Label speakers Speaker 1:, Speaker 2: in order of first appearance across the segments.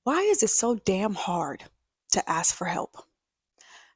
Speaker 1: Why is it so damn hard to ask for help?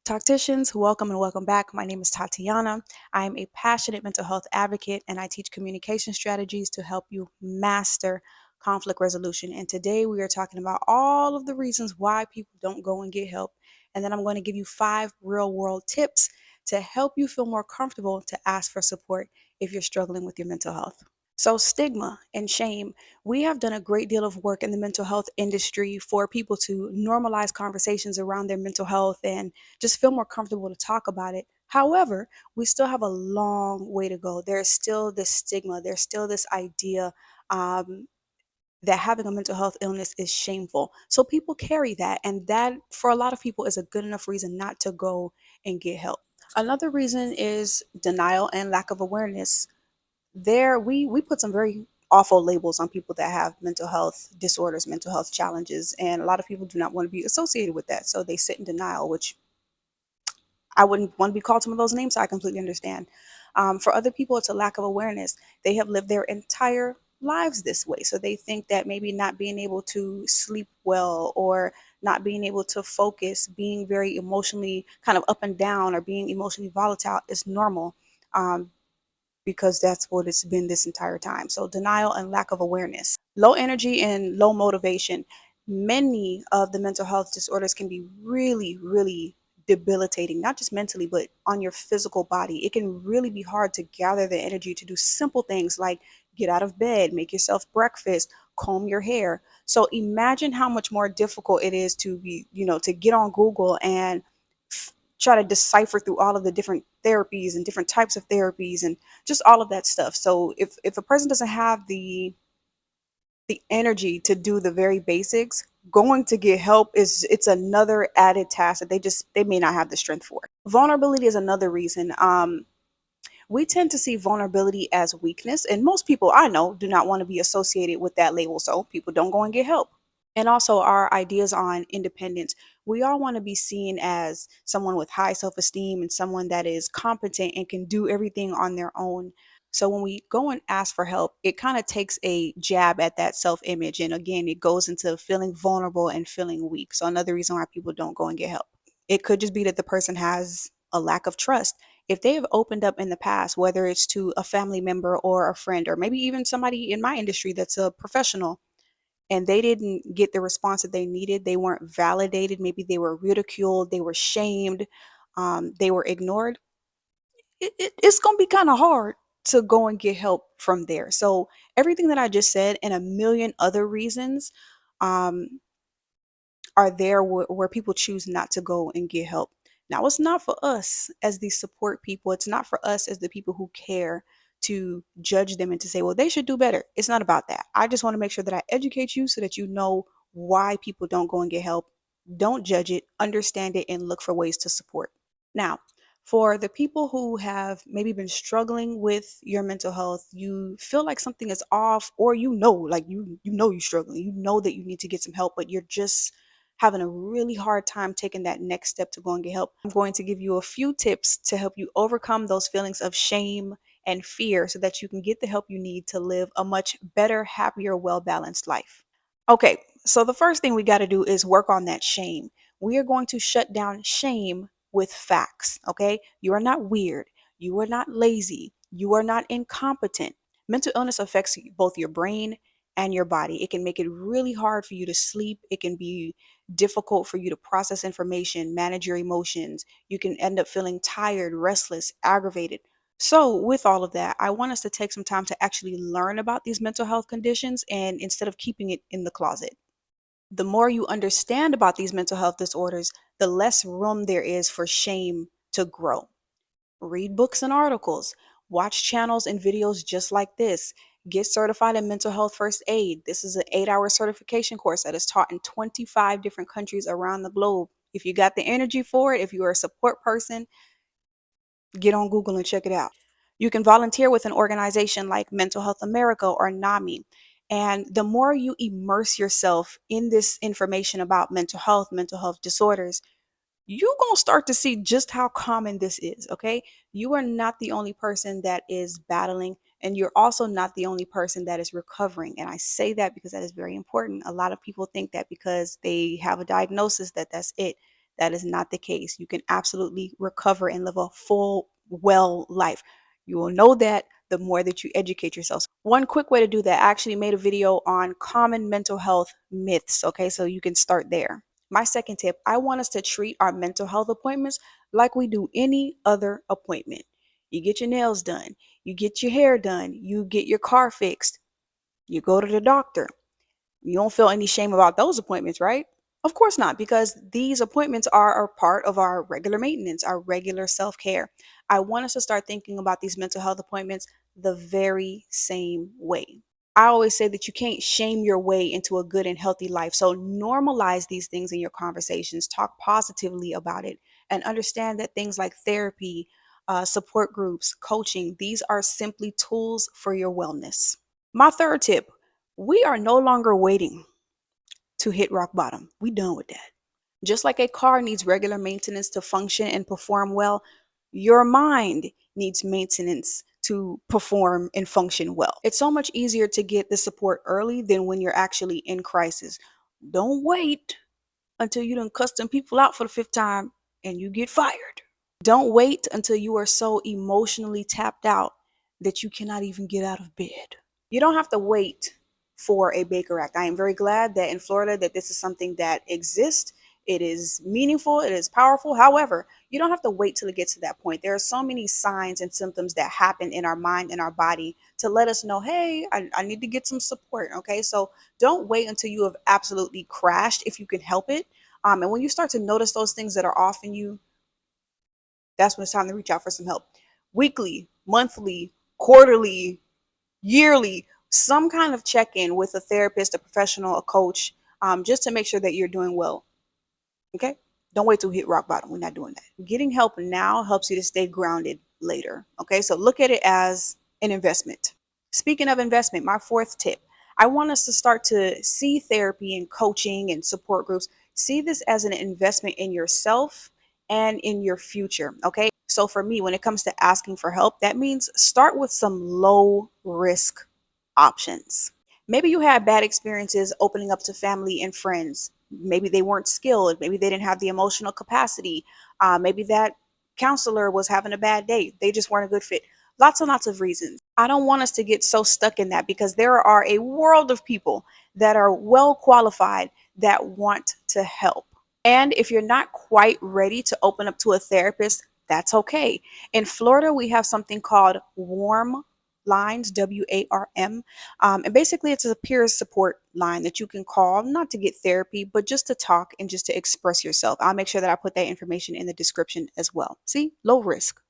Speaker 1: Tacticians, welcome and welcome back. My name is Tatiana. I am a passionate mental health advocate and I teach communication strategies to help you master conflict resolution. And today we are talking about all of the reasons why people don't go and get help. And then I'm going to give you 5 real world tips to help you feel more comfortable to ask for support if you're struggling with your mental health. So, stigma and shame. We have done a great deal of work in the mental health industry for people to normalize conversations around their mental health and just feel more comfortable to talk about it. However, we still have a long way to go. There's still this stigma, there's still this idea um, that having a mental health illness is shameful. So, people carry that, and that for a lot of people is a good enough reason not to go and get help. Another reason is denial and lack of awareness. We put some very awful labels on people that have mental health disorders, mental health challenges, and a lot of people do not want to be associated with that, so they sit in denial, which I wouldn't want to be called some of those names, so I completely understand. For other people, it's a lack of awareness. They have lived their entire lives this way, so they think that maybe not being able to sleep well or not being able to focus, being very emotionally kind of up and down or being emotionally volatile is normal. Because that's what it's been this entire time. So, denial and lack of awareness, low energy and low motivation. Many of the mental health disorders can be really, really debilitating, not just mentally, but on your physical body. It can really be hard to gather the energy to do simple things like get out of bed, make yourself breakfast, comb your hair. So, imagine how much more difficult it is to to get on Google and try to decipher through all of the different therapies and different types of therapies and just all of that stuff. So if a person doesn't have the energy to do the very basics, going to get help is it's another added task that they may not have the strength for. Vulnerability is another reason. We tend to see vulnerability as weakness, and most people I know do not want to be associated with that label, so people don't go and get help. And also our ideas on independence. We all want to be seen as someone with high self-esteem and someone that is competent and can do everything on their own. So when we go and ask for help, it kind of takes a jab at that self-image, and again it goes into feeling vulnerable and feeling weak. So another reason why people don't go and get help, it could just be that the person has a lack of trust. If they have opened up in the past, whether it's to a family member or a friend or maybe even somebody in my industry that's a professional, and they didn't get the response that they needed, they weren't validated, maybe they were ridiculed, they were shamed, they were ignored, it's going to be kind of hard to go and get help from there. So everything that I just said and a million other reasons um, are there where people choose not to go and get help. Now, it's not for us as the support people, it's not for us as the people who care to judge them and to say, well, they should do better. It's not about that. I just want to make sure that I educate you so that you know why people don't go and get help. Don't judge it, understand it, and look for ways to support. Now, for the people who have maybe been struggling with your mental health, you feel like something is off, or like you know you're struggling, you know that you need to get some help, but you're just having a really hard time taking that next step to go and get help. I'm going to give you a few tips to help you overcome those feelings of shame and fear so that you can get the help you need to live a much better, happier, well-balanced life. Okay, so the first thing we got to do is work on that shame. We are going to shut down shame with facts, okay? You are not weird. You are not lazy. You are not incompetent. Mental illness affects both your brain and your body. It can make it really hard for you to sleep. It can be difficult for you to process information, manage your emotions. You can end up feeling tired, restless, aggravated. So, with all of that, I want us to take some time to actually learn about these mental health conditions and instead of keeping it in the closet. The more you understand about these mental health disorders, the less room there is for shame to grow. Read books and articles, watch channels and videos just like this. Get certified in mental health first aid. This is an 8-hour certification course that is taught in 25 different countries around the globe. If you got the energy for it, if you are a support person, get on Google and check it out. You can volunteer with an organization like Mental Health America or NAMI. And the more you immerse yourself in this information about mental health disorders, you're going to start to see just how common this is, okay? You are not the only person that is battling And you're also not the only person that is recovering. And I say that because that is very important. A lot of people think that because they have a diagnosis that that's it. That is not the case. You can absolutely recover and live a full, well life. You will know that the more that you educate yourself. One quick way to do that, I actually made a video on common mental health myths. Okay, so you can start there. My second tip, I want us to treat our mental health appointments like we do any other appointment. You get your nails done, you get your hair done, you get your car fixed, you go to the doctor. You don't feel any shame about those appointments, right? Of course not, because these appointments are a part of our regular maintenance, our regular self care. I want us to start thinking about these mental health appointments the very same way. I always say that you can't shame your way into a good and healthy life. So normalize these things in your conversations, talk positively about it, and understand that things like therapy, support groups, coaching, these are simply tools for your wellness. My third tip, we are no longer waiting to hit rock bottom. We done with that. Just like a car needs regular maintenance to function and perform well, your mind needs maintenance to perform and function well. It's so much easier to get the support early than when you're actually in crisis. Don't wait until you done cuss them people out for the fifth time and you get fired. Don't wait until you are so emotionally tapped out that you cannot even get out of bed. You don't have to wait for a Baker Act. I am very glad that in Florida that this is something that exists. It is meaningful, it is powerful. However, you don't have to wait till it gets to that point. There are so many signs and symptoms that happen in our mind and our body to let us know, hey, I need to get some support. Okay, so don't wait until you have absolutely crashed if you can help it. And when you start to notice those things that are off in you, that's when it's time to reach out for some help. Weekly, monthly, quarterly, yearly, some kind of check in with a therapist, a professional, a coach, just to make sure that you're doing well. Okay? Don't wait till we hit rock bottom. We're not doing that. Getting help now helps you to stay grounded later. Okay? So look at it as an investment. Speaking of investment, my fourth tip, I want us to start to see therapy and coaching and support groups. See this as an investment in yourself and in your future. Okay? So for me, when it comes to asking for help, that means start with some low risk options. Maybe you had bad experiences opening up to family and friends. Maybe they weren't skilled. Maybe they didn't have the emotional capacity. Maybe that counselor was having a bad day. They just weren't a good fit. Lots and lots of reasons. I don't want us to get so stuck in that because there are a world of people that are well qualified that want to help. And if you're not quite ready to open up to a therapist, that's okay. In Florida, we have something called Warm Lines, WARM. And basically, it's a peer support line that you can call, not to get therapy, but just to talk and just to express yourself. I'll make sure that I put that information in the description as well. See, low risk.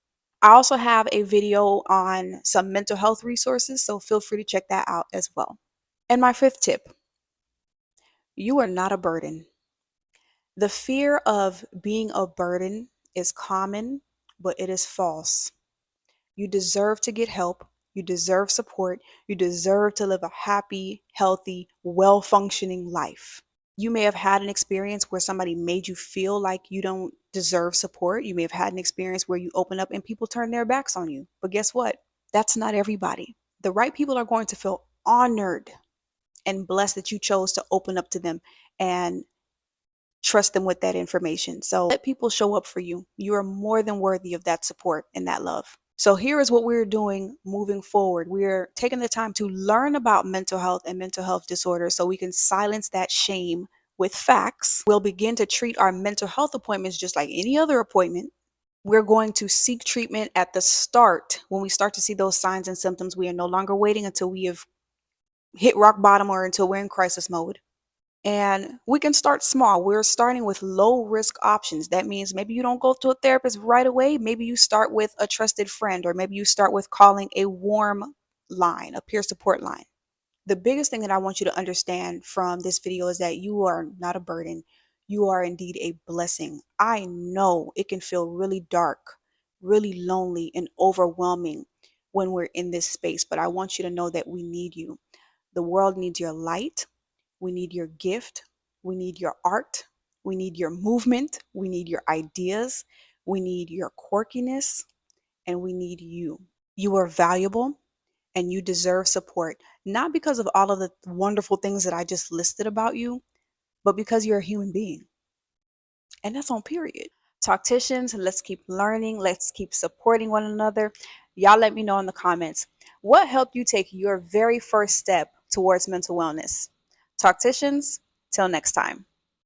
Speaker 1: I also have a video on some mental health resources, so feel free to check that out as well. And my fifth tip, you are not a burden. The fear of being a burden is common, but it is false. You deserve to get help. You deserve support. You deserve to live a happy, healthy, well functioning life. You may have had an experience where somebody made you feel like you don't deserve support. You may have had an experience where you open up and people turn their backs on you. But guess what? That's not everybody. The right people are going to feel honored and blessed that you chose to open up to them and trust them with that information. So let people show up for you. You are more than worthy of that support and that love. So here is what we're doing moving forward. We're taking the time to learn about mental health and mental health disorders so we can silence that shame with facts. We'll begin to treat our mental health appointments just like any other appointment. We're going to seek treatment at the start. When we start to see those signs and symptoms, we are no longer waiting until we have hit rock bottom or until we're in crisis mode. And we can start small. We're starting with low risk options. That means maybe you don't go to a therapist right away. Maybe you start with a trusted friend, or maybe you start with calling a warm line, a peer support line. The biggest thing that I want you to understand from this video is that you are not a burden. You are indeed a blessing. I know it can feel really dark, really lonely, and overwhelming when we're in this space, but I want you to know that we need you. The world needs your light. We need your gift. We need your art. We need your movement. We need your ideas. We need your quirkiness. And we need you. You are valuable. and you deserve support, not because of all of the wonderful things that I just listed about you, but because you're a human being. And that's on period. Talkticians, let's keep learning. Let's keep supporting one another. Y'all let me know in the comments what helped you take your very first step towards mental wellness. Talkticians, till next time.